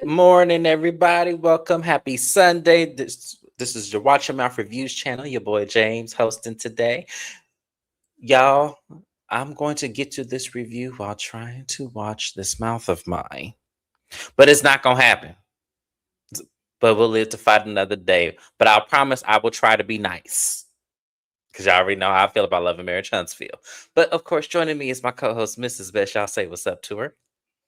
morning, everybody. Welcome. Happy Sunday. This is your Watch Your Mouth Reviews channel. Your boy James hosting today. Y'all, I'm going to get to this review while trying to watch this mouth of mine. But it's not going to happen. But we'll live to fight another day. But I'll promise I will try to be nice. Because y'all already know how I feel about Love and Marriage Huntsville. But of course, joining me is my co-host, Mrs. Best. Y'all say what's up to her.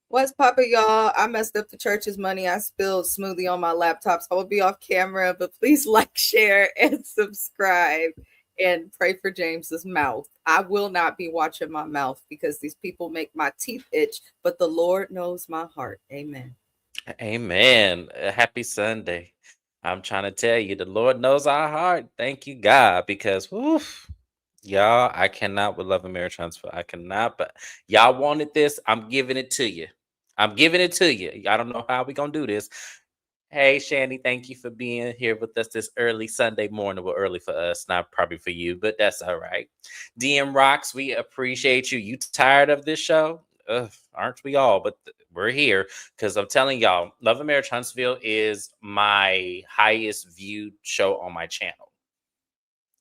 What's poppin', y'all? I messed up the church's money. I spilled smoothie on my laptop, so I will be off camera. But please like, share, and subscribe, and pray for James's mouth. I will not be watching my mouth because these people make my teeth itch. But the Lord knows my heart. Amen. Amen. Happy Sunday. I'm trying to tell you, the Lord knows our heart. Thank you, God, because y'all, I cannot with Love and Marriage Huntsville. I cannot, but y'all wanted this. I'm giving it to you. I'm giving it to you. I don't know how we gonna do this. Hey, Shani, thank you for being here with us this early Sunday morning. Well, early for us, not probably for you, but that's all right. DM Rocks, we appreciate you. You tired of this show? Aren't we all? But we're here because I'm telling y'all, Love and Marriage Huntsville is my highest viewed show on my channel.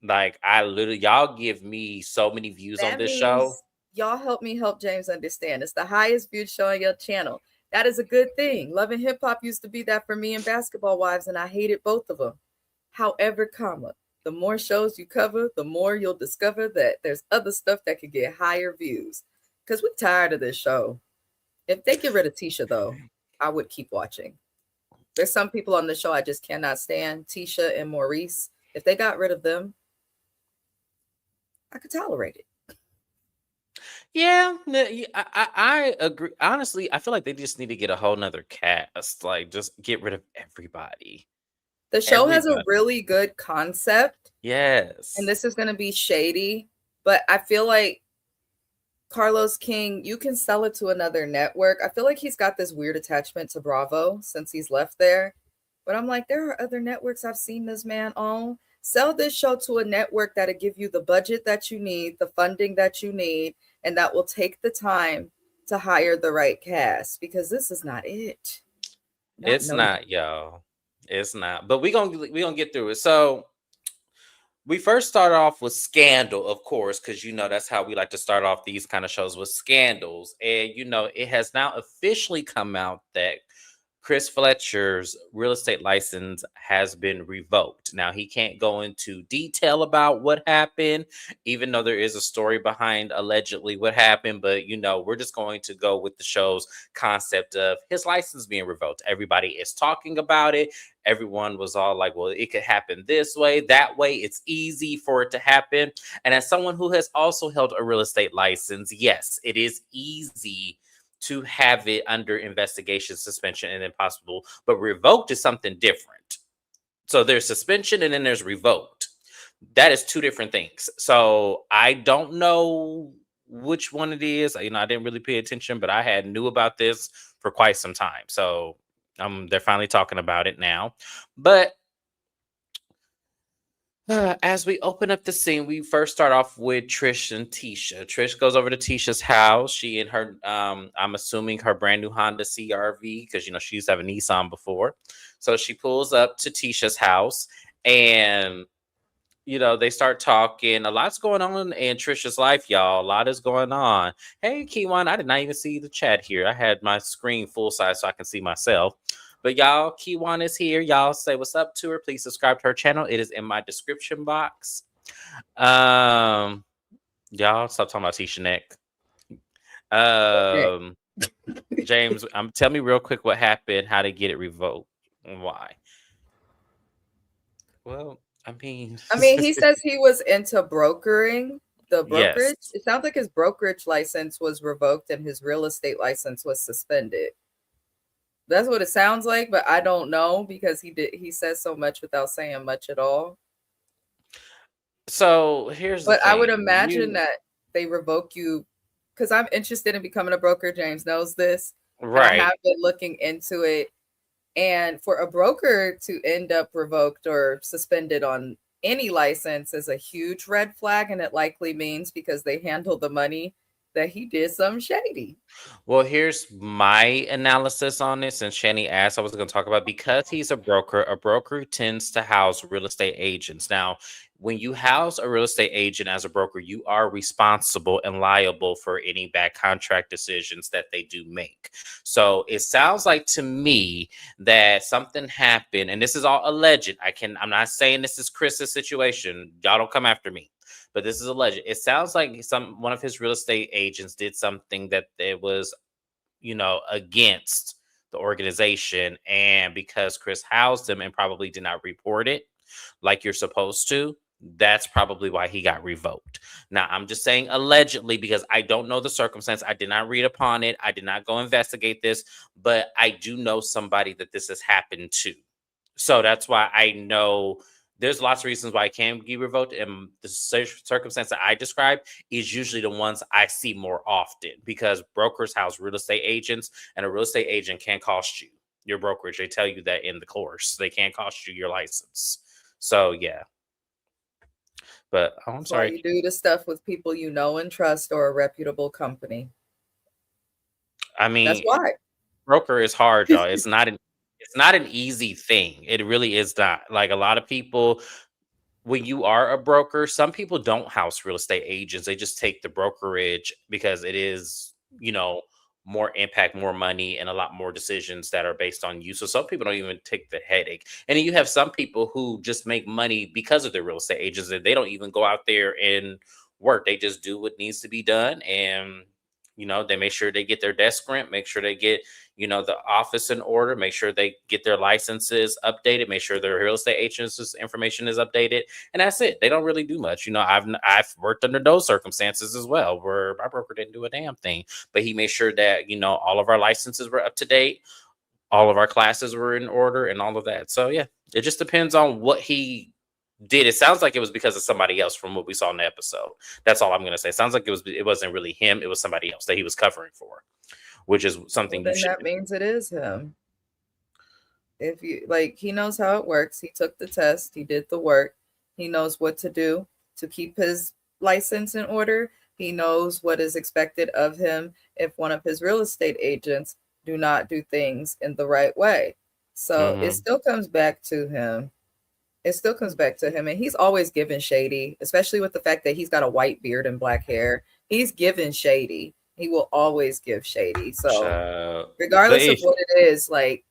Like, I literally, y'all give me so many views on this show. Y'all help me help James understand. It's the highest viewed show on your channel. That is a good thing. Love and Hip Hop used to be that for me and Basketball Wives, and I hated both of them. However, the more shows you cover, the more you'll discover that there's other stuff that could get higher views. Because we're tired of this show. If they get rid of Tisha, though, I would keep watching. There's some people on the show I just cannot stand. Tisha and Maurice. If they got rid of them, I could tolerate it. Yeah, I agree. Honestly, I feel like they just need to get a whole nother cast. Like, just get rid of everybody. The show has a really good concept. Yes. And this is going to be shady, but I feel like Carlos King, you can sell it to another network. I feel like he's got this weird attachment to Bravo since he's left there. But I'm like, there are other networks I've seen this man on. Sell this show to a network that'll give you the budget that you need, the funding that you need, and that will take the time to hire the right cast, because this is not it. It's not, y'all. It's not. But we're gonna get through it. So we first start off with Scandal, of course, because that's how we like to start off these kind of shows, with scandals. And it has now officially come out that Chris Fletcher's real estate license has been revoked. Now, he can't go into detail about what happened, even though there is a story behind allegedly what happened. But, we're just going to go with the show's concept of his license being revoked. Everybody is talking about it. Everyone was all like, well, it could happen this way, that way. It's easy for it to happen. And as someone who has also held a real estate license, yes, it is easy to have it under investigation, suspension, and impossible. But revoked is something different. So there's suspension and then there's revoked. That is two different things. So I don't know which one it is. I didn't really pay attention, but I had knew about this for quite some time. So they're finally talking about it now. But as we open up the scene, we first start off with Trish and Tisha. Trish goes over to Tisha's house. She and her, I'm assuming her brand new Honda CRV, because she used to have a Nissan before. So she pulls up to Tisha's house, and they start talking. A lot's going on in Trisha's life, y'all. A lot is going on. Hey, Keywan, I did not even see the chat here. I had my screen full size so I can see myself. But y'all, Keywan is here. Y'all say what's up to her. Please subscribe to her channel. It is in my description box. Y'all stop talking about Tisha neck. James, tell me real quick what happened, how to get it revoked, and why. Well, I mean, he says he was into brokering. The brokerage. Yes. It sounds like his brokerage license was revoked and his real estate license was suspended. That's what it sounds like, but I don't know, because he says so much without saying much at all. So here's the thing. I would imagine that they revoke you, because I'm interested in becoming a broker. James knows this. Right. I have been looking into it. And for a broker to end up revoked or suspended on any license is a huge red flag. And it likely means because they handle the money that he did something shady. Well, here's my analysis on this. And Shani asked, I was going to talk about because he's a broker tends to house real estate agents. Now, when you house a real estate agent as a broker, you are responsible and liable for any bad contract decisions that they do make. So it sounds like to me that something happened, and this is all alleged. I'm not saying this is Chris's situation. Y'all don't come after me. But this is alleged. It sounds like one of his real estate agents did something that it was, against the organization, and because Chris housed him and probably did not report it like you're supposed to, that's probably why he got revoked. Now, I'm just saying allegedly because I don't know the circumstance. I did not read upon it. I did not go investigate this, but I do know somebody that this has happened to. So that's why I know there's lots of reasons why it can be revoked. And the circumstance that I described is usually the ones I see more often because brokers house real estate agents, and a real estate agent can cost you your brokerage. They tell you that in the course. They can't cost you your license. So, yeah. But I'm That's why sorry. you do the stuff with people you know and trust or a reputable company. I That's mean, why. broker is hard, y'all. It's not an easy thing. It really is not. Like a lot of people, when you are a broker, some people don't house real estate agents. They just take the brokerage because it is, more impact, more money, and a lot more decisions that are based on you. So some people don't even take the headache. And then you have some people who just make money because of their real estate agents, and they don't even go out there and work. They just do what needs to be done. And, they make sure they get their desk rent, make sure they get, the office in order, make sure they get their licenses updated, make sure their real estate agents' information is updated. And that's it. They don't really do much. I've worked under those circumstances as well, where my broker didn't do a damn thing, but he made sure that, all of our licenses were up to date, all of our classes were in order, and all of that. So yeah, it just depends on what he did. It sounds like it was because of somebody else from what we saw in the episode. That's all I'm going to say. It sounds like it wasn't really him. It was somebody else that he was covering for, which is Well, something you then should that do. means it is him. If you like, he knows how it works. He took the test, he did the work, he knows what to do to keep his license in order. He knows what is expected of him if one of his real estate agents do not do things in the right way. So it Mm-hmm. still comes back to him. It still comes back to him. And he's always given shady, especially with the fact that he's got a white beard and black hair. He's given shady. He will always give shady. So But regardless of what it is, like,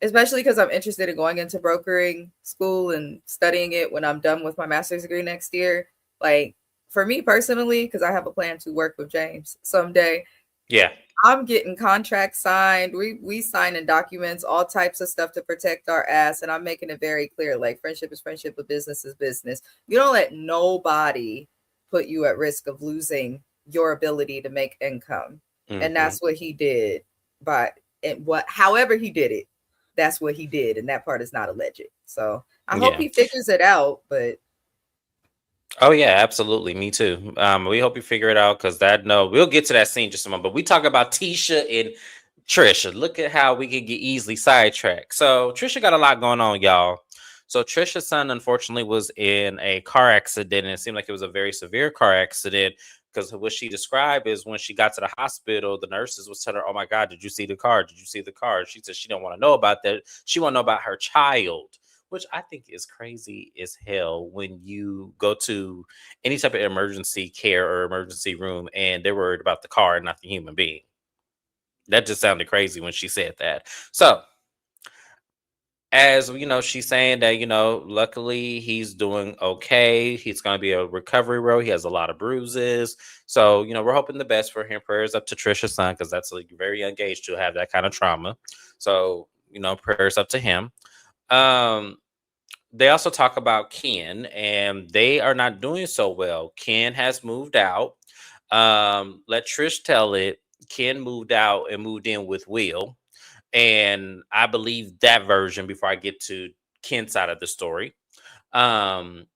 especially because I'm interested in going into brokering school and studying it when I'm done with my master's degree next year. Like, for me personally, because I have a plan to work with James someday, yeah, I'm getting contracts signed. We signing documents, all types of stuff to protect our ass, and I'm making it very clear. Like, friendship is friendship, but business is business. You don't let nobody put you at risk of losing your ability to make income, and mm-hmm. that's what he did. But however he did it, that's what he did, and that part is not alleged. So I hope Yeah. he figures it out. But Oh yeah, absolutely. Me too. We hope you figure it out because we'll get to that scene just a moment. But we talk about Tisha and Trisha. Look at how we can get easily sidetracked. So Trisha got a lot going on, y'all. So Trisha's son unfortunately was in a car accident, and it seemed like it was a very severe car accident. Because what she described is when she got to the hospital, the nurses was telling her, "Oh my God, did you see the car? Did you see the car?" She said she don't want to know about that. She want to know about her child, which I think is crazy as hell when you go to any type of emergency care or emergency room and they're worried about the car and not the human being. That just sounded crazy when she said that. So, as she's saying that, luckily he's doing okay. He's going to be a recovery road. He has a lot of bruises. So, we're hoping the best for him. Prayers up to Trisha's son because that's a very young age to have that kind of trauma. So, prayers up to him. Um, they also talk about Ken, and they are not doing so well. Ken has moved out. Let Trish tell it. Ken moved out and moved in with Will. And I believe that version before I get to Ken's side of the story. Um,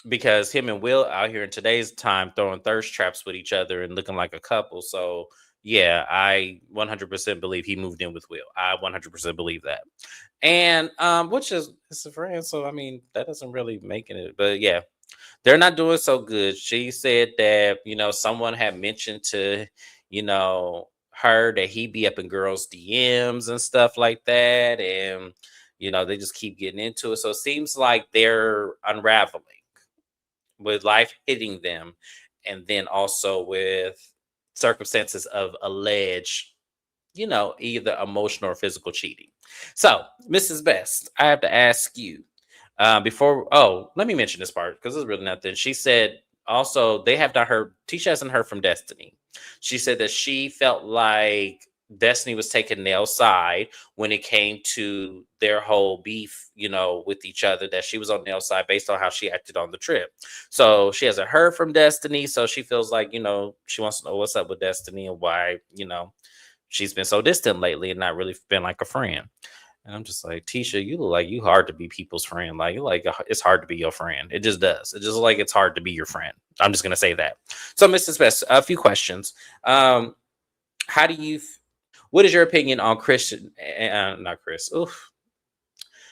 because him and Will out here in today's time throwing thirst traps with each other and looking like a couple. So yeah, I 100% believe he moved in with Will. I 100% believe that. And which is it's a friend, so I mean that doesn't really make it. But yeah, they're not doing so good. She said that someone had mentioned to her that he be up in girls' DMs and stuff like that. And, they just keep getting into it. So it seems like they're unraveling with life hitting them. And then also with circumstances of alleged, either emotional or physical cheating. So, Mrs. Best, I have to ask you let me mention this part because it's really nothing. She said also they have not heard, Tisha hasn't heard from Destiny. She said that she felt like Destiny was taking Nell's side when it came to their whole beef, with each other, that she was on Nell's side based on how she acted on the trip. So she hasn't heard from Destiny. So she feels like, she wants to know what's up with Destiny and why, she's been so distant lately and not really been like a friend. And I'm just like, Tisha, you look like you hard to be people's friend. Like it's hard to be your friend. It just does. It just like it's hard to be your friend. I'm just gonna say that. So, Mrs. Best, a few questions. How do you? What is your opinion on Christian? Not Chris. Oof.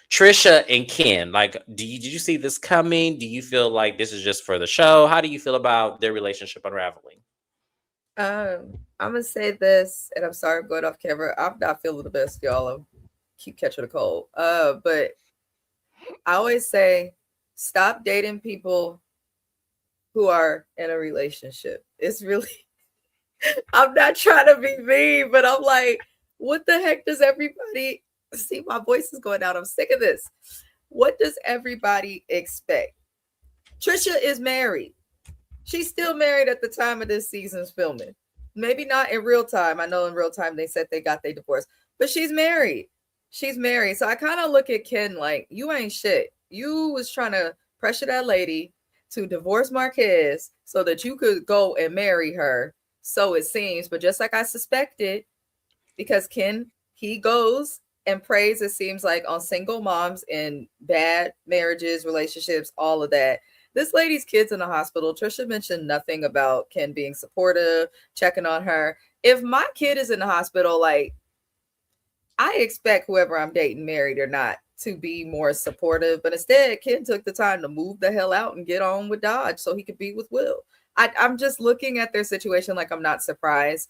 Trisha and Ken. Like, did you see this coming? Do you feel like this is just for the show? How do you feel about their relationship unraveling? I'm gonna say this, and I'm sorry I'm going off camera. I'm not feeling the best, y'all. I keep catching a cold. But I always say, stop dating people who are in a relationship. It's really, I'm not trying to be mean, but I'm like, what the heck does everybody see? My voice is going out. I'm sick of this. What does everybody expect? Trisha is married. She's still married at the time of this season's filming. Maybe not in real time. I know in real time they said they got their divorce, but she's married. She's married. So I kind of look at Ken like, you ain't shit. You was trying to pressure that lady to divorce Marquez so that you could go and marry her. So it seems, but just like I suspected, because Ken, he goes and preys, it seems like, on single moms in bad marriages, relationships, all of that. This lady's kid's in the hospital. Trisha mentioned nothing about Ken being supportive, checking on her. If my kid is in the hospital, like, I expect whoever I'm dating, married or not, to be more supportive. But instead, Ken took the time to move the hell out and get on with Dodge so he could be with Will. I'm just looking at their situation like I'm not surprised.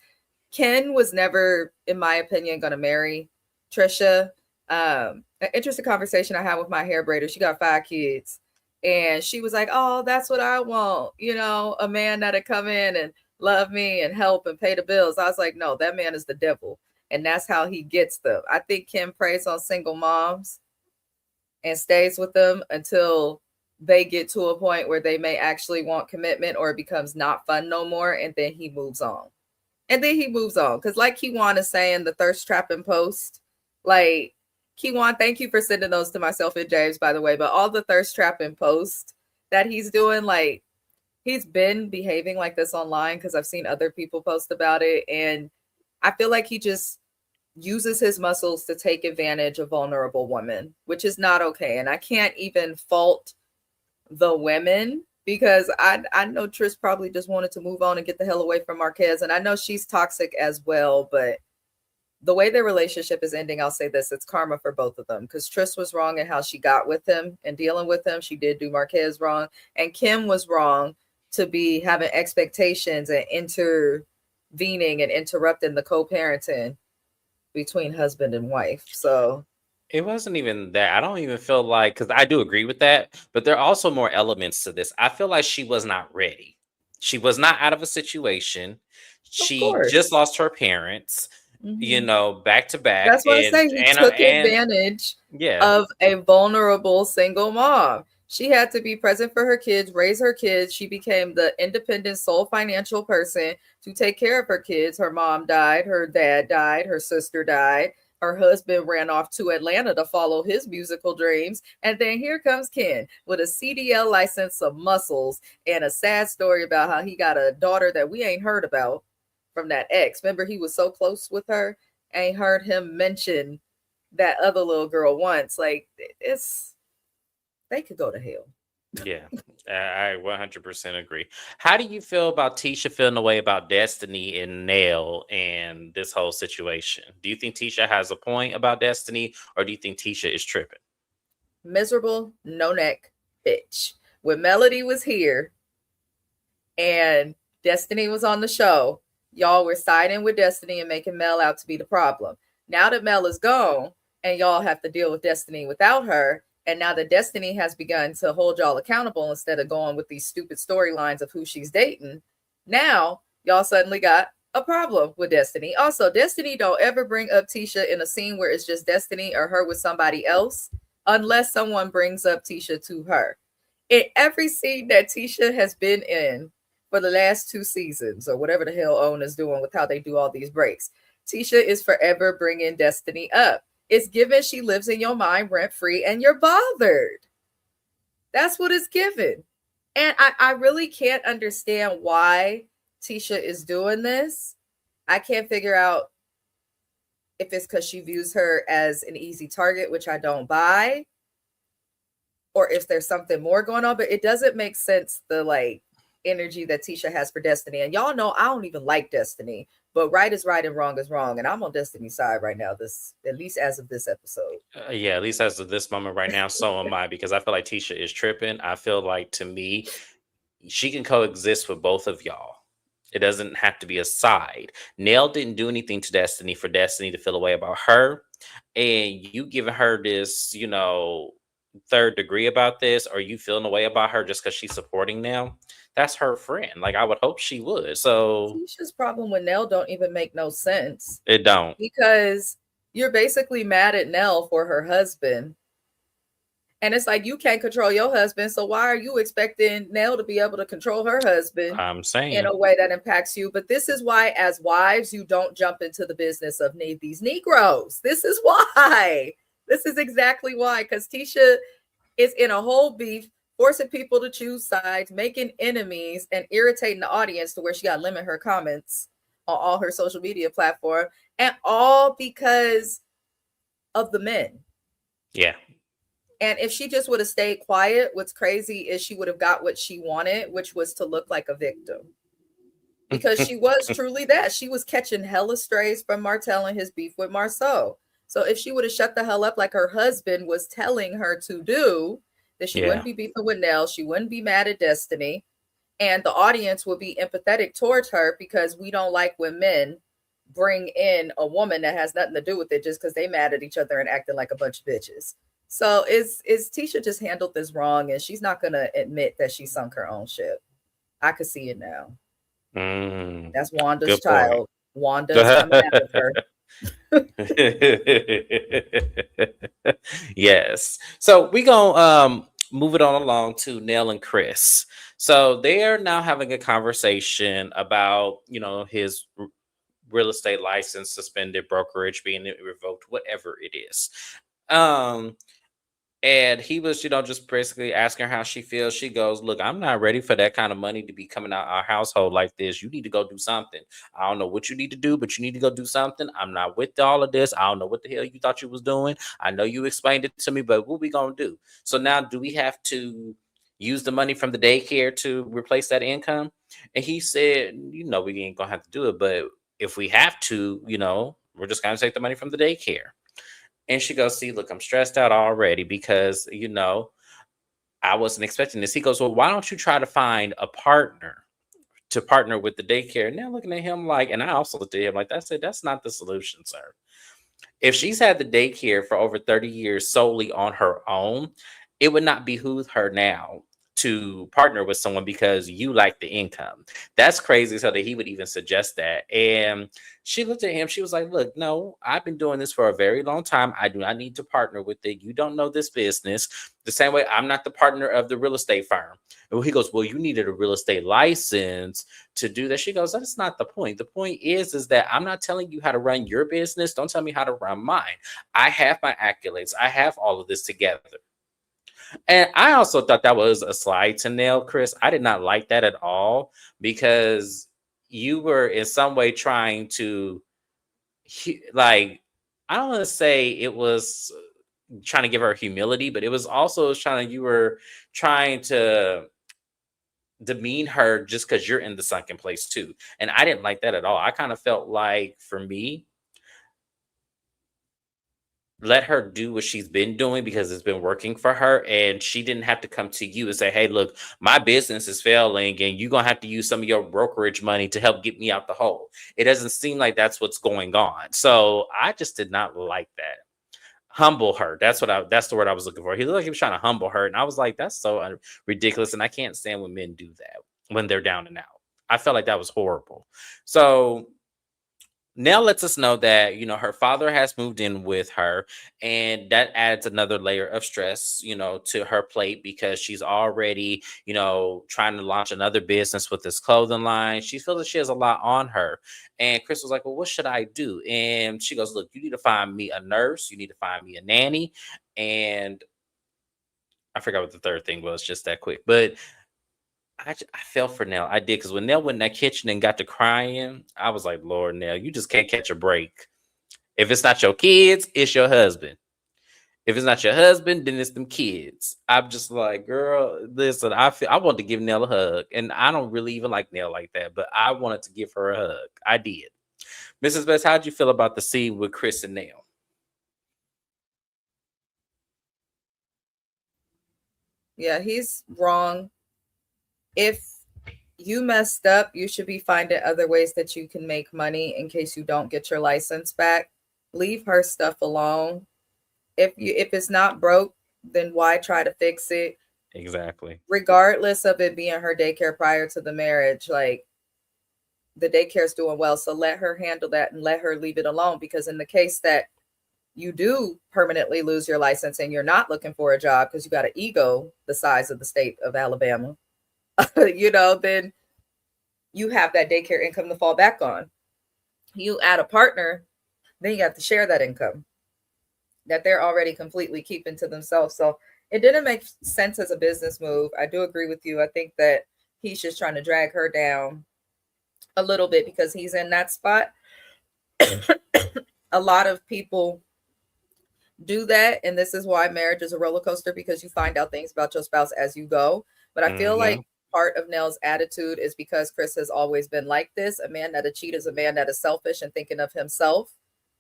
Ken was never, in my opinion, going to marry Trisha. An interesting conversation I had with my hair braider. She got 5 kids. And she was like, oh, that's what I want. A man that'd come in and love me and help and pay the bills. I was like, no, that man is the devil. And that's how he gets them. I think Kim preys on single moms and stays with them until they get to a point where they may actually want commitment or it becomes not fun no more. And then he moves on. Because like Keywan is saying, the thirst trap and post, like, Keywan, thank you for sending those to myself and James, by the way. But all the thirst trap and post that he's doing, like, he's been behaving like this online because I've seen other people post about it. And I feel like he just uses his muscles to take advantage of vulnerable women, which is not okay. And I can't even fault the women because I know Trish probably just wanted to move on and get the hell away from Marquez. And I know she's toxic as well, but the way their relationship is ending, I'll say this, it's karma for both of them because Trish was wrong in how she got with him and dealing with him. She did do Marquez wrong. And Kim was wrong to be having expectations and intervening and interrupting the co-parenting between husband and wife. So it wasn't even that. I don't even feel like, because I do agree with that, but there are also more elements to this. I feel like she was not ready. She was not out of a situation. She just lost her parents, back to back. That's why I say he took advantage of a vulnerable single mom. She had to be present for her kids, raise her kids. She became the independent sole financial person to take care of her kids. Her mom died, her dad died, her sister died. Her husband ran off to Atlanta to follow his musical dreams. And then here comes Ken with a CDL license, some muscles, and a sad story about how he got a daughter that we ain't heard about from that ex. Remember, he was so close with her. Ain't heard him mention that other little girl once. Like, they could go to hell. Yeah, I 100% agree. How do you feel about Tisha feeling the way about Destiny and Nell and this whole situation? Do you think Tisha has a point about Destiny, or do you think Tisha is tripping? Miserable, no neck bitch. When Melody was here and Destiny was on the show, y'all were siding with Destiny and making Mel out to be the problem. Now that Mel is gone and y'all have to deal with Destiny without her, and now that Destiny has begun to hold y'all accountable instead of going with these stupid storylines of who she's dating, now y'all suddenly got a problem with Destiny. Also, Destiny don't ever bring up Tisha in a scene where it's just Destiny or her with somebody else unless someone brings up Tisha to her. In every scene that Tisha has been in for the last 2 seasons or whatever the hell OWN is doing with how they do all these breaks, Tisha is forever bringing Destiny up. It's given she lives in your mind rent free and you're bothered. That's what it's given. And I really can't understand why Tisha is doing this. I can't figure out if it's because she views her as an easy target, which I don't buy, or if there's something more going on, but it doesn't make sense, the like energy that Tisha has for Destiny. And y'all know I don't even like Destiny, but right is right and wrong is wrong. And I'm on Destiny's side right now, this at least as of this episode. Yeah, at least as of this moment right now, so am I, because I feel like Tisha is tripping. I feel like, to me, she can coexist with both of y'all. It doesn't have to be a side. Nell didn't do anything to Destiny for Destiny to feel a way about her. And you giving her this, third degree about this, or you feeling a way about her just because she's supporting Nell. That's her friend. Like, I would hope she would. So Tisha's problem with Nell don't even make no sense, it don't. because you're basically mad at Nell for her husband. And it's like, you can't control your husband, so why are you expecting Nell to be able to control her husband I'm in saying. a way that impacts you? But this is why, as wives, you don't jump into the business of these Negroes. This is why. This is exactly why, because Tisha is in a whole beef, forcing people to choose sides, making enemies, and irritating the audience to where she got to limit her comments on all her social media platform, and all because of the men. Yeah. And if she just would have stayed quiet, what's crazy is she would have got what she wanted, which was to look like a victim. Because she was truly that. She was catching hella strays from Martell and his beef with Marceau. So if she would have shut the hell up like her husband was telling her to do, then she wouldn't be beefing with Nell. She wouldn't be mad at Destiny. And the audience would be empathetic towards her, because we don't like when men bring in a woman that has nothing to do with it just because they mad at each other and acting like a bunch of bitches. So is Tisha just handled this wrong, and she's not going to admit that she sunk her own ship. I could see it now. That's Wanda's child. Wanda's coming out of her. Yes. So we gonna move it on along to Nell and Chris. So they are now having a conversation about, his real estate license suspended, brokerage being revoked, whatever it is. And he was, just basically asking her how she feels. She goes, "Look, I'm not ready for that kind of money to be coming out our household like this. You need to go do something. I don't know what you need to do, but you need to go do something. I'm not with all of this. I don't know what the hell you thought you was doing. I know you explained it to me, but what we gonna do? So now, do we have to use the money from the daycare to replace that income?" And he said, "We ain't gonna have to do it, but if we have to, we're just gonna take the money from the daycare." And she goes, "See, look, I'm stressed out already because, I wasn't expecting this." He goes, "Well, why don't you try to find a partner to partner with the daycare?" And they're looking at him like, and I also looked at him like, that's not the solution, sir. If she's had the daycare for over 30 years solely on her own, it would not behoove her now to partner with someone because you like the income. That's crazy, so that he would even suggest that. And she looked at him. She was like, "Look, no, I've been doing this for a very long time. I do not need to partner with it. You don't know this business. The same way I'm not the partner of the real estate firm." And he goes, "Well, you needed a real estate license to do that." She goes, "That's not the point. The point is that I'm not telling you how to run your business. Don't tell me how to run mine. I have my accolades. I have all of this together." And I also thought that was a slide to Nell, Chris. I did not like that at all, because you were in some way trying to, like, I don't want to say it was trying to give her humility, but it was also you were trying to demean her just because you're in the sunken place too. And I didn't like that at all. I kind of felt like, for me, let her do what she's been doing because it's been working for her, and she didn't have to come to you and say, hey, look, my business is failing and you're gonna have to use some of your brokerage money to help get me out the hole. It doesn't seem like that's what's going on. So I just did not like that. Humble her. That's the word I was looking for. He looked like he was trying to humble her, and I was like, that's so ridiculous. And I can't stand when men do that when they're down and out. I felt like that was horrible. So Nell lets us know that, her father has moved in with her, and that adds another layer of stress, to her plate because she's already, trying to launch another business with this clothing line. She feels that she has a lot on her. And Chris was like, well, what should I do? And she goes, look, you need to find me a nurse, you need to find me a nanny. And I forgot what the third thing was, just that quick. But I fell for Nell. I did, because when Nell went in that kitchen and got to crying, I was like, Lord, Nell, you just can't catch a break. If it's not your kids, it's your husband. If it's not your husband, then it's them kids. I'm just like, girl, listen, I want to give Nell a hug. And I don't really even like Nell like that, but I wanted to give her a hug. I did. Mrs. Best, how'd you feel about the scene with Chris and Nell? Yeah, he's wrong. If you messed up, you should be finding other ways that you can make money in case you don't get your license back. Leave her stuff alone. If it's not broke, then why try to fix it? Exactly. Regardless of it being her daycare prior to the marriage, like, the daycare's doing well, so let her handle that and let her leave it alone. Because in the case that you do permanently lose your license and you're not looking for a job because you got an ego the size of the state of Alabama, then you have that daycare income to fall back on. You add a partner, then you have to share that income that they're already completely keeping to themselves. So it didn't make sense as a business move. I do agree with you. I think that he's just trying to drag her down a little bit because he's in that spot. A lot of people do that, and this is why marriage is a roller coaster, because you find out things about your spouse as you go. But I feel like part of Nell's attitude is because Chris has always been like this. A man that a cheat is a man that is selfish and thinking of himself.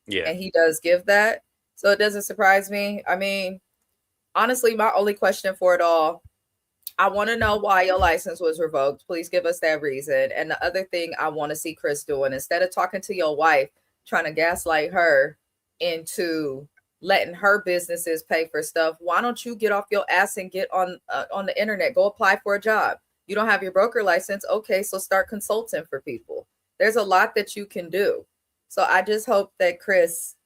Yeah. And he does give that. So it doesn't surprise me. I mean, honestly, my only question for it all, I want to know why your license was revoked. Please give us that reason. And the other thing I want to see Chris doing, instead of talking to your wife, trying to gaslight her into letting her businesses pay for stuff, why don't you get off your ass and get on the internet? Go apply for a job. You don't have your broker license. Okay, so start consulting for people. There's a lot that you can do. So I just hope that Chris,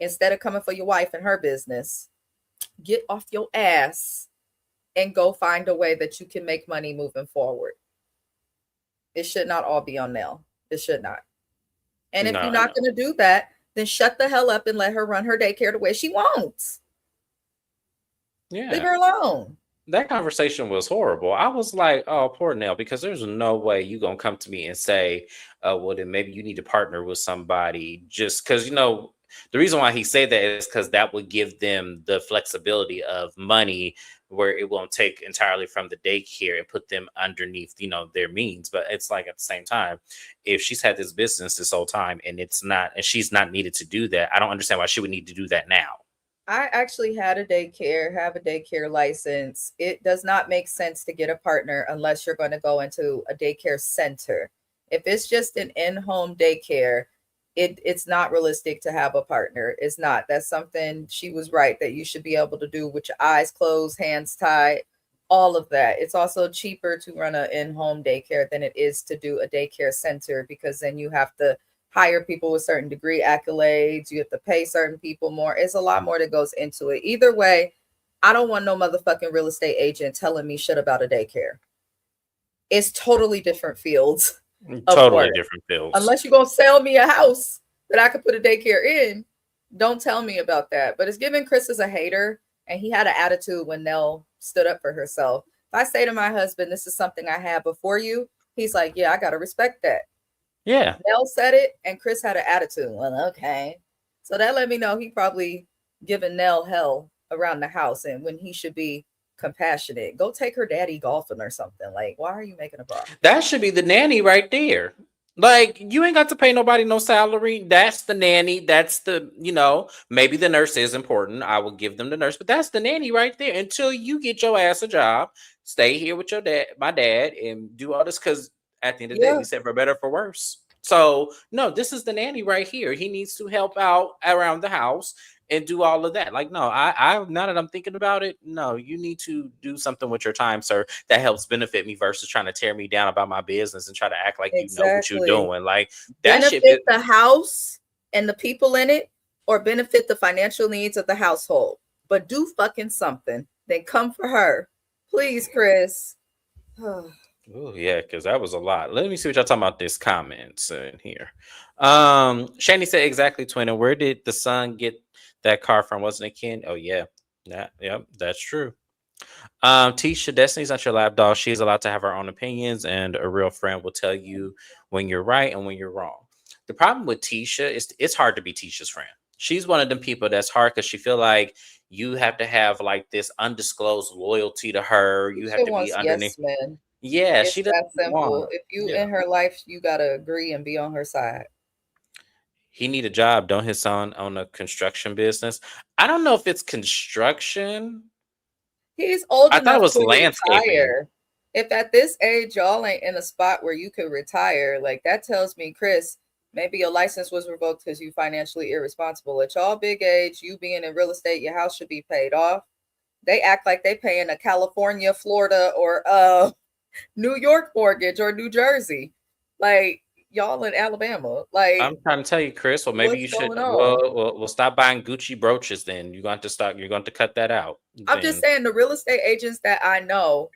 instead of coming for your wife and her business, get off your ass and go find a way that you can make money moving forward. It should not all be on Nell. It should not. And if you're not going to do that, then shut the hell up and let her run her daycare the way she wants. Yeah. Leave her alone. That conversation was horrible. I was like, oh, poor Nell, because there's no way you going to come to me and say, well, then maybe you need to partner with somebody, just because, the reason why he said that is because that would give them the flexibility of money where it won't take entirely from the daycare and put them underneath, their means. But it's like, at the same time, if she's had this business this whole time and she's not needed to do that, I don't understand why she would need to do that now. I actually have a daycare license. It does not make sense to get a partner unless you're going to go into a daycare center. If it's just an in-home daycare, it's not realistic to have a partner. It's not. That's something she was right that you should be able to do with your eyes closed, hands tied, all of that. It's also cheaper to run an in-home daycare than it is to do a daycare center, because then you have to hire people with certain degree accolades. You have to pay certain people more. It's a lot more that goes into it. Either way, I don't want no motherfucking real estate agent telling me shit about a daycare. It's totally different fields. Totally different fields. Unless you're going to sell me a house that I could put a daycare in, don't tell me about that. But it's giving Chris as a hater, and he had an attitude when Nell stood up for herself. If I say to my husband, this is something I had before you, he's like, yeah, I got to respect that. Yeah. Nell said it, and Chris had an attitude. Well, okay. So that let me know he probably giving Nell hell around the house, and when he should be compassionate. Go take her daddy golfing or something. Like, why are you making a problem? That should be the nanny right there. Like, you ain't got to pay nobody no salary. That's the nanny. That's the, maybe the nurse is important. I will give them the nurse, but that's the nanny right there. Until you get your ass a job, stay here with your dad, my dad, and do all this. Because at the end of the day, Yeah, we said for better or for worse. So no, this is the nanny right here. He needs to help out around the house and do all of that. Like, no, I now that I'm thinking about it, no, you need to do something with your time, sir, that helps benefit me versus trying to tear me down about my business and try to act like you know what you're exactly. doing. Like that shit. Benefit the house and the people in it, or benefit the financial needs of the household. But do fucking something. Then come for her. Please, Chris. Oh yeah, because that was a lot. Let me see what y'all talking about. This comments in here. Shani said exactly, twin. And where did the son get that car from? Wasn't it Ken? Oh yeah, that's true. Tisha, Destiny's not your lap dog. She's allowed to have her own opinions, and a real friend will tell you when you're right and when you're wrong. The problem with Tisha is it's hard to be Tisha's friend. She's one of them people that's hard because she feel like you have to have like this undisclosed loyalty to her. You have Tisha to be wants underneath. yes men. Yeah, It's she doesn't that simple. want. If you Yeah, in her life, you gotta agree and be on her side. he need a job. Don't his son own a construction business? I don't know if it's construction. He's old I thought it enough was to landscaping. retire. If at this age y'all ain't in a spot where you could retire, like that tells me, Chris, maybe your license was revoked because you financially irresponsible. At y'all big age, you being in real estate, your house should be paid off. They act like they paying a California, Florida, or New York mortgage or New Jersey. Like y'all in Alabama. Like, I'm trying to tell you, Chris. Well, maybe what's you should. going on? We'll stop buying Gucci brooches. Then you're going to stop. You're going to cut that out. I'm just Then. saying the real estate agents that I know,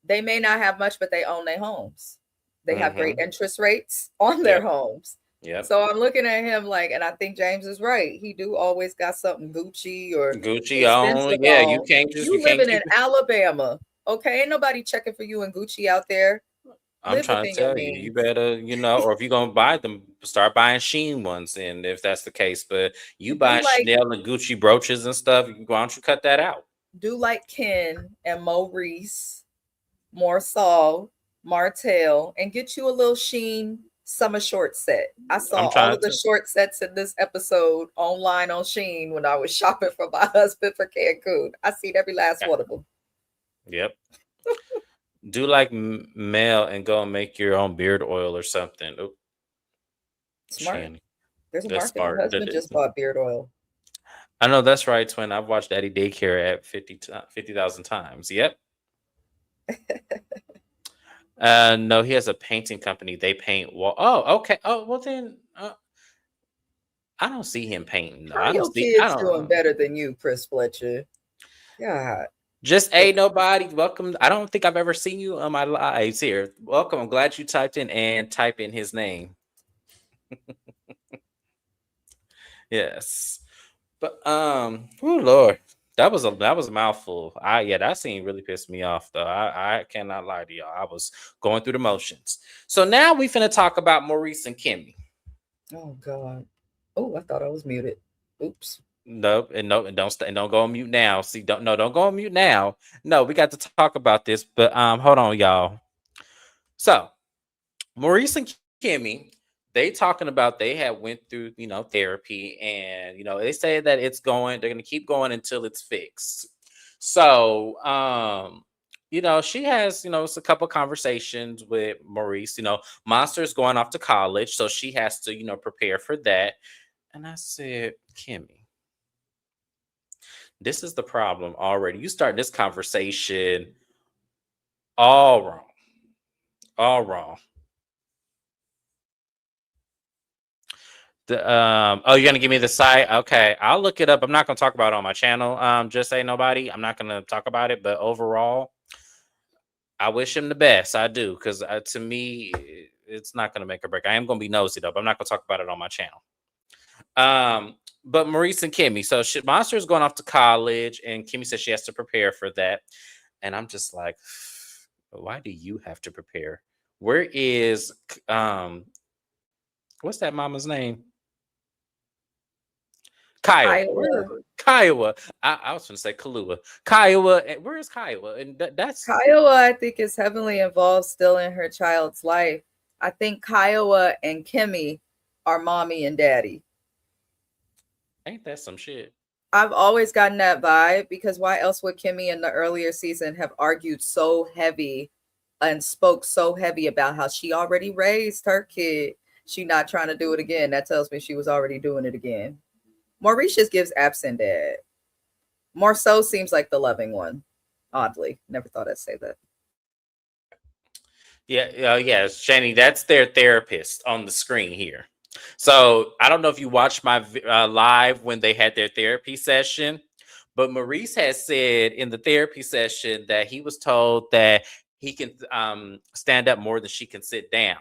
they may not have much, but they own their homes. They have great Mm-hmm. interest rates on their Yep. homes. Yep. So I'm looking at him like, and I think James is right. He do always got something Gucci or Gucci on. expensive Yeah, on. you You can't living keep in it. Alabama. Okay, ain't nobody checking for you in Gucci out there. I'm Live trying to within your tell you, you means. better, or if you're gonna buy them, start buying Sheen ones. And if that's the case, but you Do buy like Chanel and Gucci brooches and stuff, why don't you cut that out? Ken and Maurice, Morsal, Martell, and get you a little Sheen summer short set. I saw I'm all trying of the to. short sets in this episode online on Sheen when I was shopping for my husband for Cancun. I seen every last Yeah. one of them. Yep. Do like Mel and go and make your own beard oil or something. Oh, Smart. Shanny. There's a That's market. My smart. husband just bought beard oil. I know that's right, twin. I've watched Daddy Daycare at 50,000 times. Yep. No, he has a painting company. They paint wall. Oh, okay. Oh, well then, I don't see him painting. No, How I don't your see. I kids don't. doing better than you, Chris Fletcher? God. Just ain't nobody. Welcome. I don't think I've ever seen you on my lives here. Welcome. I'm glad you typed in and type in his name. Yes. But oh Lord, that was a mouthful. That scene really pissed me off though. I cannot lie to y'all. I was going through the motions. So now we finna talk about Maurice and Kimmy. Oh God. Oh, I thought I was muted. Oops. Nope, and no, and don't go on mute now. See, don't go on mute now. No, we got to talk about this, but hold on, y'all. So Maurice and Kimmy, they talking about they had went through, therapy, and they say that they're gonna keep going until it's fixed. So she has, it's a couple conversations with Maurice. Monster's going off to college, so she has to, prepare for that. And I said, Kimmy, this is the problem already. You start this conversation all wrong. All wrong. You're gonna give me the site? Okay, I'll look it up. I'm not gonna talk about it on my channel. Just say nobody. I'm not gonna talk about it, but overall, I wish him the best. I do, because to me, it's not gonna make or break. I am gonna be nosy though, but I'm not gonna talk about it on my channel. But Maurice and Kimmy. So Monster's going off to college, and Kimmy says she has to prepare for that. And I'm just like, why do you have to prepare? Where is what's that mama's name? Kiowa. Iowa. Kiowa. I was going to say Kahlua. Kiowa. Where is Kiowa? And that's Kiowa, I think, is heavily involved still in her child's life. I think Kiowa and Kimmy are mommy and daddy. Ain't that some shit? I've always gotten that vibe because why else would Kimmy in the earlier season have argued so heavy and spoke so heavy about how she already raised her kid? She not trying to do it again. That tells me she was already doing it again. Maurice just gives absent dad. Marceau seems like the loving one. Oddly, never thought I'd say that. Yeah, yeah, Shani, that's their therapist on the screen here. So I don't know if you watched my live when they had their therapy session, but Maurice has said in the therapy session that he was told that he can stand up more than she can sit down.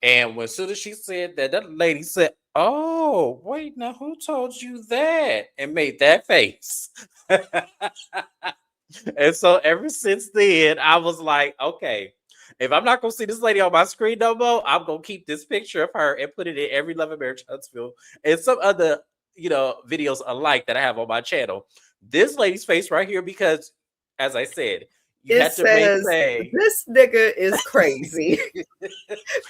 And as soon as she said that, that lady said, "Oh, wait, now who told you that?" and made that face. And so ever since then, I was like, okay, if I'm not gonna see this lady on my screen no more, I'm gonna keep this picture of her and put it in every Love and Marriage Huntsville and some other, videos alike that I have on my channel. This lady's face right here, because as I said, you It had to says maintain. this nigga is crazy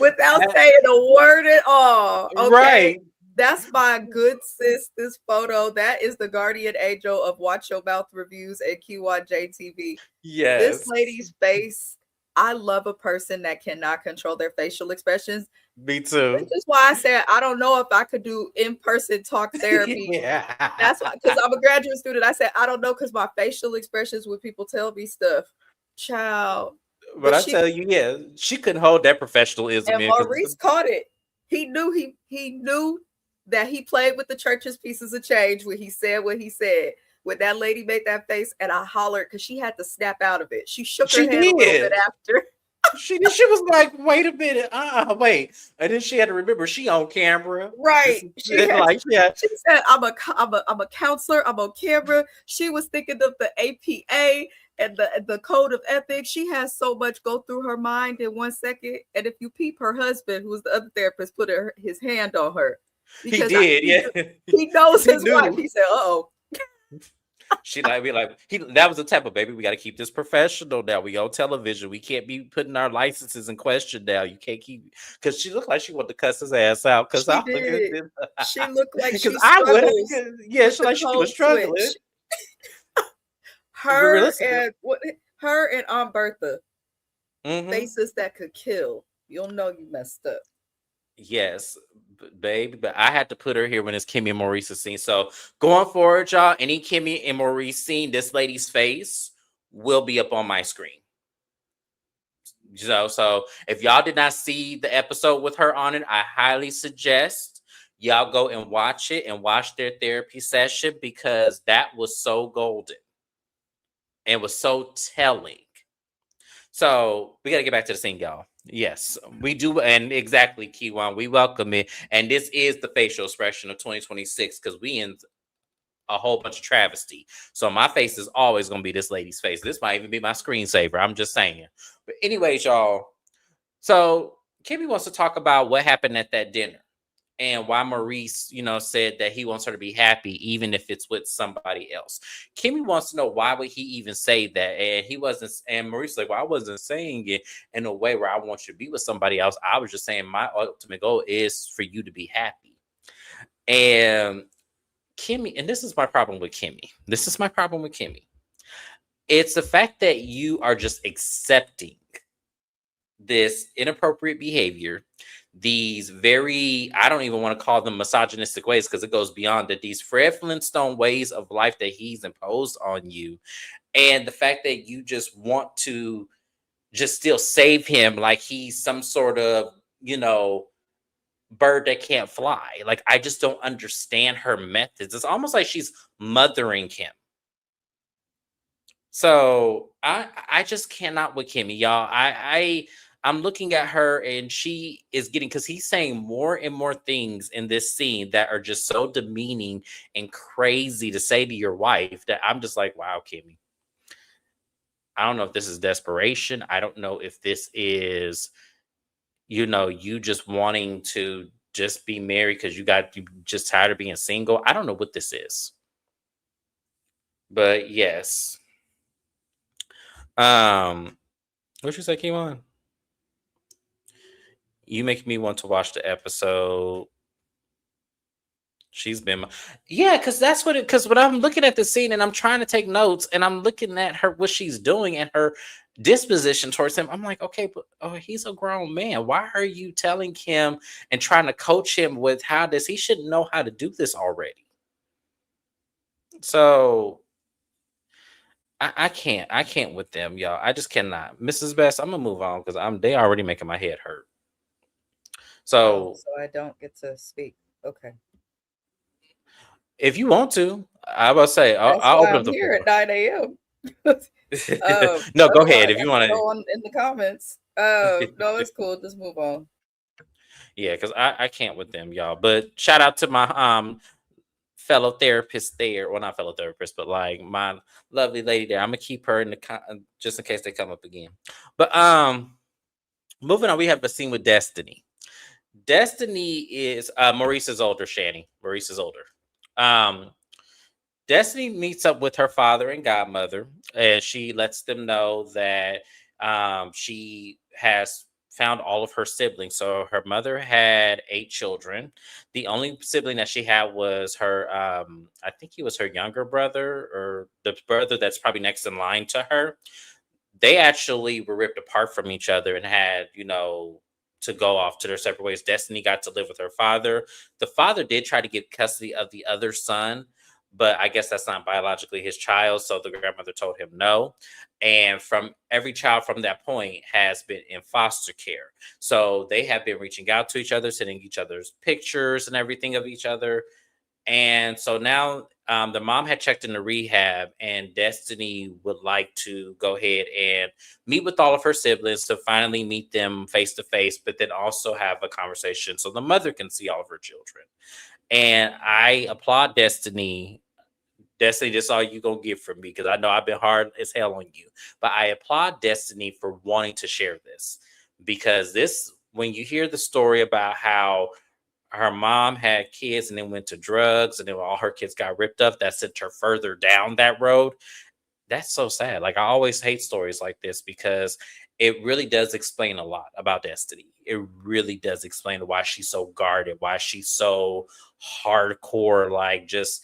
without saying a word at all. Okay. Right. That's my good sis. This photo, that is the guardian angel of Watch Your Mouth Reviews and Keywan J TV. This Yes. lady's face, I love a person that cannot control their facial expressions. Me too. This is why I said I don't know if I could do in-person talk therapy. Yeah. That's why, because I'm a graduate student. I said I don't know because my facial expressions when people tell me stuff, child. But I tell you, yeah, she couldn't hold that professionalism And in because Maurice caught it. He knew that he played with the church's pieces of change when he said what he said. When that lady made that face, and I hollered because she had to snap out of it. She shook her she head a little bit did. after. She was like, "Wait a minute, wait," and then she had to remember she on camera. This Right. is like, yeah, She said, I'm a counselor, I'm on camera. She was thinking of the APA and the code of ethics. She has so much go through her mind in 1 second. And if you peep, her husband, who was the other therapist, put his hand on her. he did. Yeah, He knows he his knew. wife. He said, "Uh-oh." She be like he. That was the type of baby. We got to keep this professional now. We on television. We can't be putting our licenses in question now. You can't keep because she looked like she wanted to cuss his ass out. Because She did. She looked like she I would. struggles. Yeah, she like she was struggling. Switch. Her and Aunt Bertha, faces that could kill. You'll know you messed up. Yes, baby, but I had to put her here when it's Kimmy and Maurice's scene. So going forward, y'all, any Kimmy and Maurice scene, this lady's face will be up on my screen. So if y'all did not see the episode with her on it, I highly suggest y'all go and watch it and watch their therapy session because that was so golden and was so telling. So we got to get back to the scene, y'all. Yes, we do. And exactly, Keywan, we welcome it. And this is the facial expression of 2026 because we in a whole bunch of travesty. So my face is always going to be this lady's face. This might even be my screensaver. I'm just saying. But anyways, y'all. So Kimmy wants to talk about what happened at that dinner and why Maurice, said that he wants her to be happy, even if it's with somebody else. Kimmy wants to know why would he even say that, and he wasn't. And Maurice like, well, I wasn't saying it in a way where I want you to be with somebody else. I was just saying my ultimate goal is for you to be happy. And Kimmy, and this is my problem with Kimmy. It's the fact that you are just accepting this inappropriate behavior, these very, I don't even want to call them misogynistic ways because it goes beyond that, these Fred Flintstone ways of life that he's imposed on you. And the fact that you just want to just still save him like he's some sort of, bird that can't fly. Like, I just don't understand her methods. It's almost like she's mothering him. So I just cannot with Kimmy, y'all. I'm looking at her and she is getting, because he's saying more and more things in this scene that are just so demeaning and crazy to say to your wife that I'm just like, wow, Kimmy. I don't know if this is desperation. I don't know if this is, you just wanting to just be married because you just tired of being single. I don't know what this is. But yes. What you say, Keywan? You make me want to watch the episode. She's been, yeah, because that's what it. Because when I'm looking at the scene and I'm trying to take notes and I'm looking at her, what she's doing and her disposition towards him, I'm like, okay, but oh, he's a grown man. Why are you telling him and trying to coach him with how this? He should know how to do this already. So I can't with them, y'all. I just cannot. Mrs. Best, I'm gonna move on because they already making my head hurt. Oh, So so I don't get to speak. Okay. if you want to, I will say That's I'll why open up I'm the here floor. at 9 a.m. No, go ahead Otherwise, if I you can want go on in the comments. No, it's cool. Just move on. Yeah, because I can't with them, y'all. But shout out to my fellow therapist there. Well, not fellow therapist, but like my lovely lady there. I'm gonna keep her in the just in case they come up again. But moving on, we have a scene with Destiny. Destiny is Maurice is older, Shani. Maurice is older. Um, Destiny meets up with her father and godmother, and she lets them know that she has found all of her siblings. So her mother had 8 children. The only sibling that she had was her, I think he was her younger brother or the brother that's probably next in line to her. They actually were ripped apart from each other and had, to go off to their separate ways. Destiny got to live with her father. The father did try to get custody of the other son, but I guess that's not biologically his child. So the grandmother told him no. And from every child from that point has been in foster care. So they have been reaching out to each other, sending each other's pictures and everything of each other. And so now the mom had checked into rehab, and Destiny would like to go ahead and meet with all of her siblings to finally meet them face to face, but then also have a conversation so the mother can see all of her children. And I applaud Destiny. Destiny, this is all you gonna get from me because I know I've been hard as hell on you. But I applaud Destiny for wanting to share this because this, when you hear the story about how her mom had kids and then went to drugs and then all her kids got ripped up, that sent her further down that road. That's so sad. Like I always hate stories like this because it really does explain a lot about Destiny. It really does explain why she's so guarded, why she's so hardcore, like just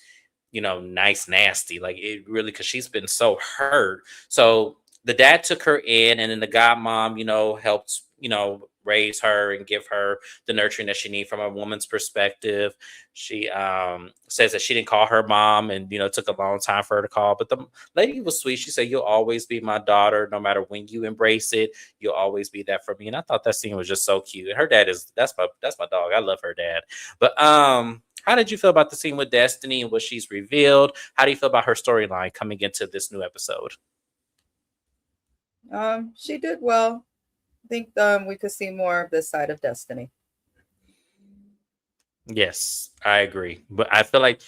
nice, nasty. Like it really, because she's been so hurt. So the dad took her in, and then the godmom, helped, raise her and give her the nurturing that she needs from a woman's perspective. She says that she didn't call her mom, and it took a long time for her to call. But the lady was sweet. She said, "You'll always be my daughter, no matter when you embrace it. You'll always be that for me." And I thought that scene was just so cute. And her dad is that's my dog. I love her dad. But how did you feel about the scene with Destiny and what she's revealed? How do you feel about her storyline coming into this new episode? She did well. I think we could see more of this side of Destiny. Yes, I agree. But I feel like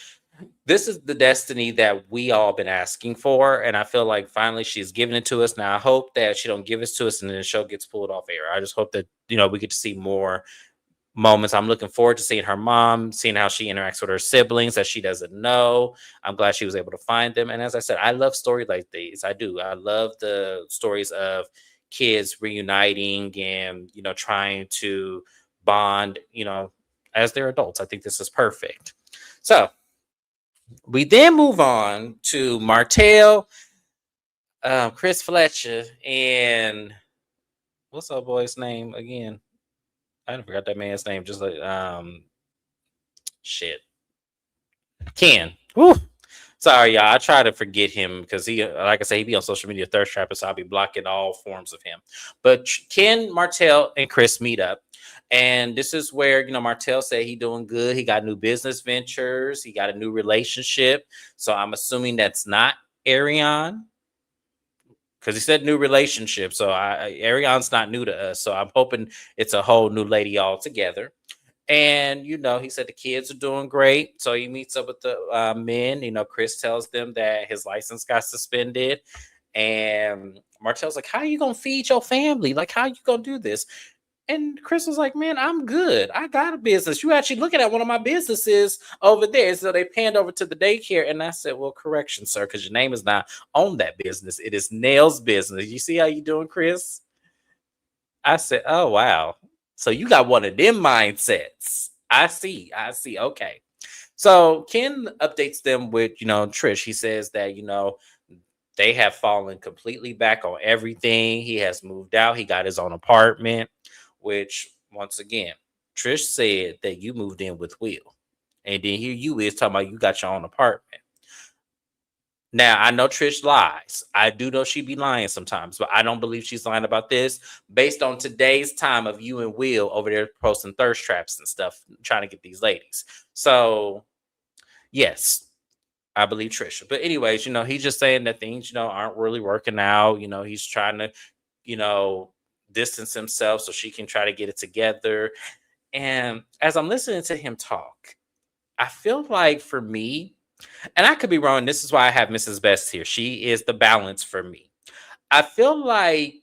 this is the Destiny that we all been asking for, and I feel like finally she's giving it to us. Now I hope that she don't give it to us and then the show gets pulled off air. I just hope that we get to see more moments. I'm looking forward to seeing her mom, seeing how she interacts with her siblings that she doesn't know. I'm glad she was able to find them. And as I said, I love stories like these. I do. I love the stories of kids reuniting and, trying to bond, as they're adults. I think this is perfect. So we then move on to Martell, Chris Fletcher, and what's up boy's name again? I forgot that man's name. Just like shit. Ken. Woo. Sorry, y'all. I try to forget him because he, like I say, he be on social media thirst trapper, so I'll be blocking all forms of him. But Ken, Martell, and Chris meet up. And this is where, Martell said he doing good. He got new business ventures. He got a new relationship. So I'm assuming that's not Ariane because he said new relationship. So Ariane's not new to us. So I'm hoping it's a whole new lady altogether. And, he said the kids are doing great. So he meets up with the men. Chris tells them that his license got suspended. And Martell's like, how are you going to feed your family? Like, how are you going to do this? And Chris was like, man, I'm good. I got a business. You actually looking at one of my businesses over there. So they panned over to the daycare. And I said, well, correction, sir, because your name is not on that business. It is Nell's business. You see how you doing, Chris? I said, oh, wow. So you got one of them mindsets. I see. Okay. So Ken updates them with, Trish. He says that, they have fallen completely back on everything. He has moved out. He got his own apartment, which, once again, Trish said that you moved in with Will. And then here you is talking about you got your own apartment. Now, I know Trish lies. I do know she be lying sometimes, but I don't believe she's lying about this based on today's time of you and Will over there posting thirst traps and stuff, trying to get these ladies. So, yes, I believe Trisha. But anyways, he's just saying that things, aren't really working out. He's trying to, you know, distance himself so she can try to get it together. And as I'm listening to him talk, I feel like for me, and I could be wrong, this is why I have Mrs. Best here. She is the balance for me. I feel like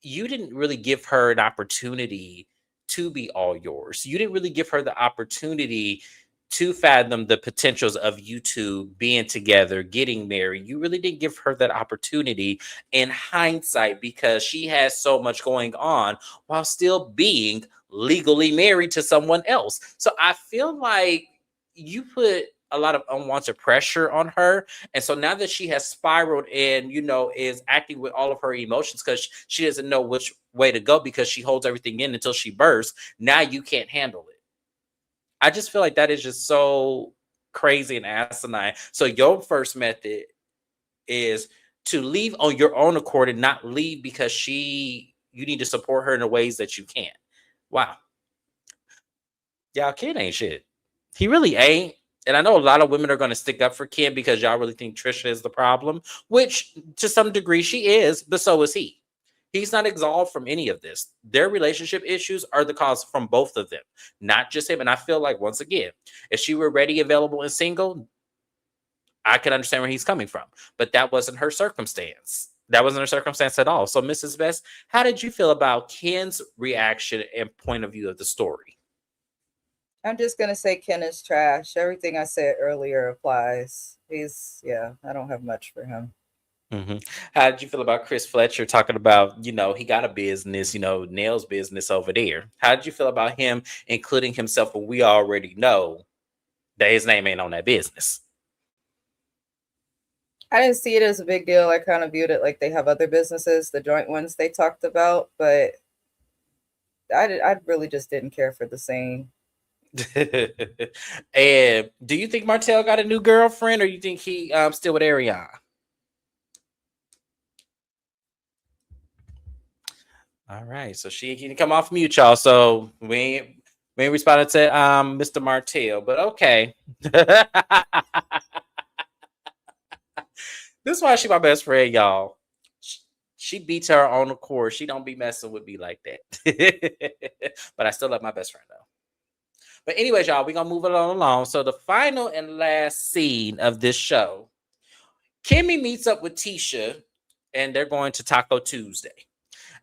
you didn't really give her an opportunity to be all yours. You didn't really give her the opportunity to fathom the potentials of you two being together, getting married. You really didn't give her that opportunity in hindsight because she has so much going on while still being legally married to someone else. So I feel like you put a lot of unwanted pressure on her. And so now that she has spiraled and, is acting with all of her emotions because she doesn't know which way to go because she holds everything in until she bursts, now you can't handle it. I just feel like that is just so crazy and asinine. So your first method is to leave on your own accord and not leave because you need to support her in the ways that you can. Wow. Y'all, Ken ain't shit. He really ain't. And I know a lot of women are going to stick up for Ken because y'all really think Trisha is the problem, which to some degree she is, but so is he. He's not absolved from any of this. Their relationship issues are the cause from both of them, not just him. And I feel like, once again, if she were ready, available, and single, I can understand where he's coming from. But that wasn't her circumstance. That wasn't her circumstance at all. So, Mrs. Best, how did you feel about Ken's reaction and point of view of the story? I'm just going to say Ken is trash. Everything I said earlier applies. I don't have much for him. Mm-hmm. How did you feel about Chris Fletcher talking about, he got a business, Nell's business over there? How did you feel about him including himself when we already know that his name ain't on that business? I didn't see it as a big deal. I kind of viewed it like they have other businesses, the joint ones they talked about, but I really just didn't care for the scene. And do you think Martell got a new girlfriend, or you think he still with Ariana? All right, so she can come off mute, y'all. So we ain't responded to Mr. Martell, but okay. This is why she my best friend, y'all. She beats her on the court. She don't be messing with me like that. But I still love my best friend though. But anyways, y'all, we're gonna move it on along. So the final and last scene of this show, Kimmy meets up with Tisha, and they're going to Taco Tuesday.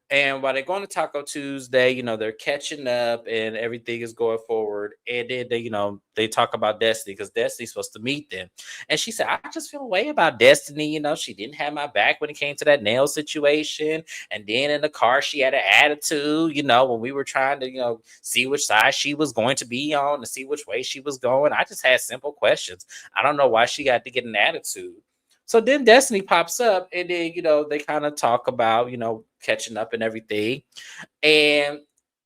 And while they're going to Taco Tuesday, they're catching up and everything is going forward. And then they talk about Destiny because Destiny's supposed to meet them. And she said, I just feel a way about Destiny. She didn't have my back when it came to that nail situation. And then in the car, she had an attitude, when we were trying to, see which side she was going to be on to see which way she was going. I just had simple questions. I don't know why she got to get an attitude. So then Destiny pops up and then, they kind of talk about, catching up and everything. And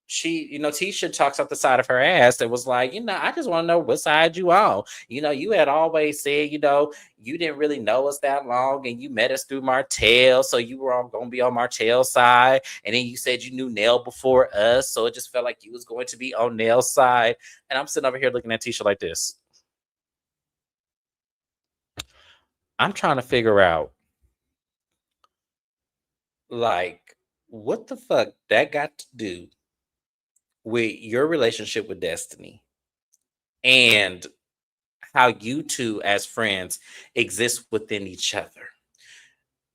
she, Tisha talks off the side of her ass and was like, I just want to know what side you on. You had always said, you didn't really know us that long and you met us through Martell. So you were going to be on Martell's side. And then you said you knew Nell before us. So it just felt like you was going to be on Nell's side. And I'm sitting over here looking at Tisha like this. I'm trying to figure out, like, what the fuck that got to do with your relationship with Destiny and how you two as friends exist within each other.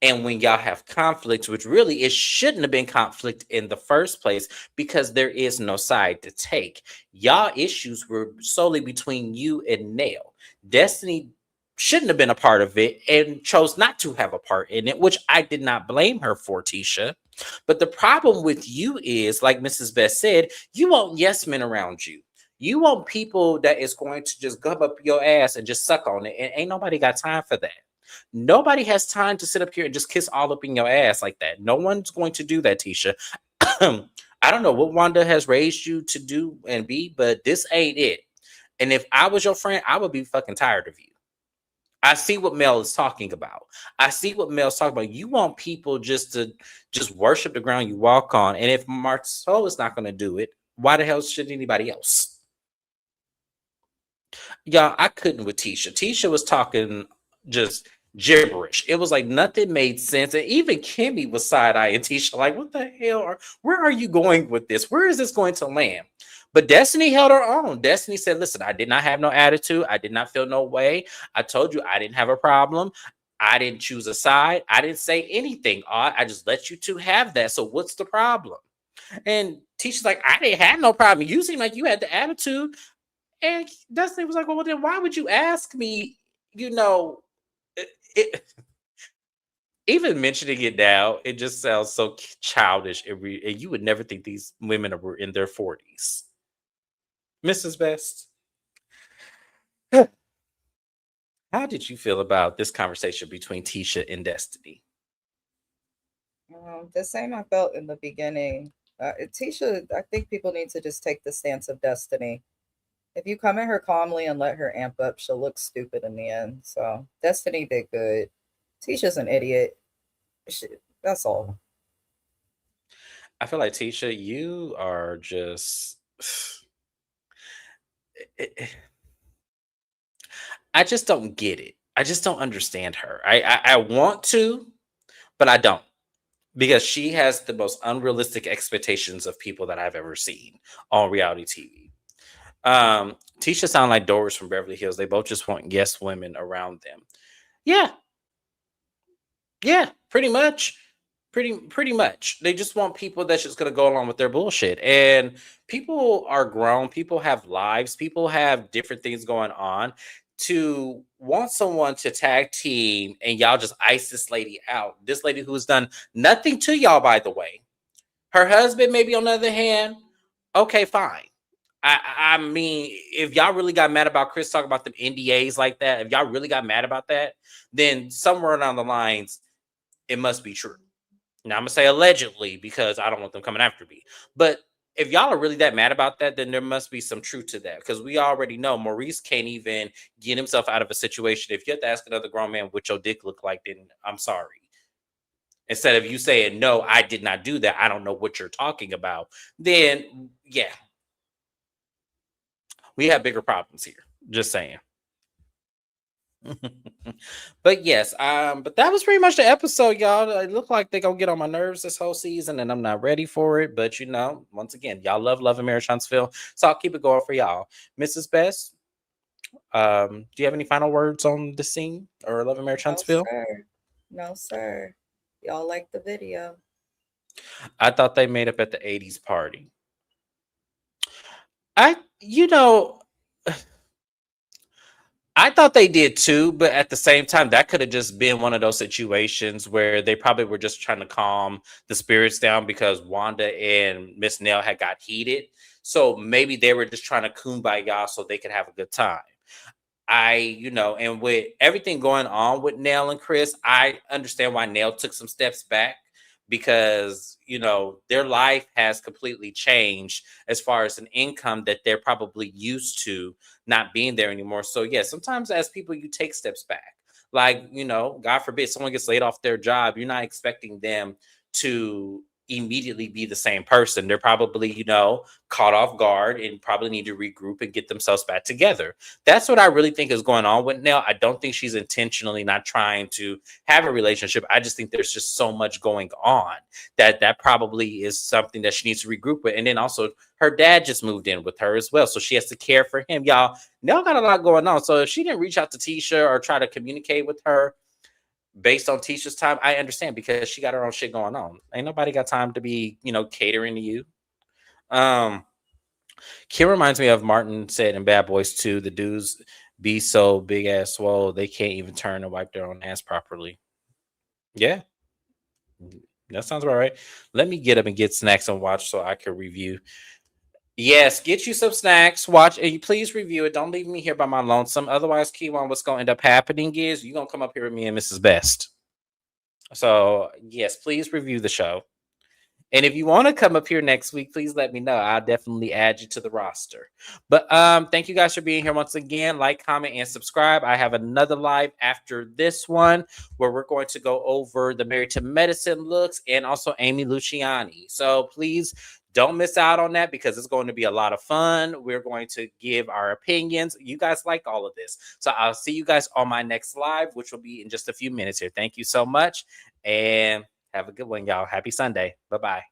And when y'all have conflicts, which really it shouldn't have been conflict in the first place because there is no side to take. Y'all issues were solely between you and Nell. Destiny shouldn't have been a part of it and chose not to have a part in it, which I did not blame her for, Tisha. But the problem with you is, like Mrs. Best said, you want yes men around you. You want people that is going to just gub up your ass and just suck on it. And ain't nobody got time for that. Nobody has time to sit up here and just kiss all up in your ass like that. No one's going to do that, Tisha. I don't know what Wanda has raised you to do and be, but this ain't it. And if I was your friend, I would be fucking tired of you. I see what Mel is talking about. I see what Mel's talking about. You want people just to just worship the ground you walk on. And if Marceau is not going to do it, why the hell should anybody else? Y'all, I couldn't with Tisha. Tisha was talking just gibberish. It was like nothing made sense. And even Kimmy was side-eyeing Tisha, like, what the hell? Where are you going with this? Where is this going to land? But Destiny held her own. Destiny said, listen, I did not have no attitude. I did not feel no way. I told you I didn't have a problem. I didn't choose a side. I didn't say anything. I just let you two have that. So what's the problem? And Tisha's like, I didn't have no problem. You seem like you had the attitude. And Destiny was like, well, then why would you ask me, you know, even mentioning it now, it just sounds so childish. And you would never think these women were in their 40s. Mrs. Best, how did you feel about this conversation between Tisha and Destiny? The same I felt in the beginning. Tisha, I think people need to just take the stance of Destiny. If you come at her calmly and let her amp up, she'll look stupid in the end. So Destiny did good. Tisha's an idiot. That's all. I feel like Tisha, you are just. I just don't get it. I just don't understand her. I want to, but I don't. Because she has the most unrealistic expectations of people that I've ever seen on reality TV. Tisha sound like Doris from Beverly Hills. They both just want yes women around them. Yeah, pretty much. Pretty much. They just want people that's just gonna go along with their bullshit. And people are grown, people have lives, people have different things going on. To want someone to tag team and y'all just ice this lady out. This lady who's done nothing to y'all, by the way. Her husband, maybe on the other hand, okay, fine. I mean, if y'all really got mad about Chris talking about them NDAs like that, if y'all really got mad about that, then somewhere down the lines, it must be true. Now I'm gonna say allegedly because I don't want them coming after me. But if y'all are really that mad about that, then there must be some truth to that. Because we already know Maurice can't even get himself out of a situation. If you have to ask another grown man what your dick look like, then I'm sorry. Instead of you saying, no, I did not do that, I don't know what you're talking about, then yeah, we have bigger problems here. Just saying. But yes, but that was pretty much the episode, y'all. It looked like they're gonna get on my nerves this whole season, and I'm not ready for it. But once again, y'all love and Marriage Huntsville, so I'll keep it going for y'all. Mrs. Best, do you have any final words on the scene or Love and Marriage No, Huntsville? sir. No, sir. Y'all like the video. I thought they made up at the 80s party. I thought they did too, but at the same time, that could have just been one of those situations where they probably were just trying to calm the spirits down because Wanda and Miss Nell had got heated. So maybe they were just trying to kumbaya so they could have a good time. And with everything going on with Nell and Chris, I understand why Nell took some steps back because, their life has completely changed as far as an income that they're probably used to not being there anymore. So, yeah, sometimes as people, you take steps back. Like, God forbid someone gets laid off their job, you're not expecting them to immediately be the same person. They're probably, caught off guard and probably need to regroup and get themselves back together. That's what I really think is going on with Nell. I don't think she's intentionally not trying to have a relationship. I just think there's just so much going on that probably is something that she needs to regroup with. And then also her dad just moved in with her as well. So she has to care for him. Y'all, Nell got a lot going on. So if she didn't reach out to Tisha or try to communicate with her, based on Tisha's time, I understand because she got her own shit going on. Ain't nobody got time to be, catering to you. Kim reminds me of Martin said in Bad Boys 2, the dudes be so big ass swole they can't even turn and wipe their own ass properly. Yeah. That sounds about right. Let me get up and get snacks and watch so I can review. Yes, get you some snacks. Watch and you please review it. Don't leave me here by my lonesome. Otherwise, Keywan, what's going to end up happening is you're going to come up here with me and Mrs. Best. So, yes, please review the show. And if you want to come up here next week, please let me know. I'll definitely add you to the roster. But thank you guys for being here once again. Like, comment, and subscribe. I have another live after this one where we're going to go over the Married to Medicine looks and also Amy Luciani. So please don't miss out on that because it's going to be a lot of fun. We're going to give our opinions. You guys like all of this. So I'll see you guys on my next live, which will be in just a few minutes here. Thank you so much. And have a good one, y'all. Happy Sunday. Bye-bye.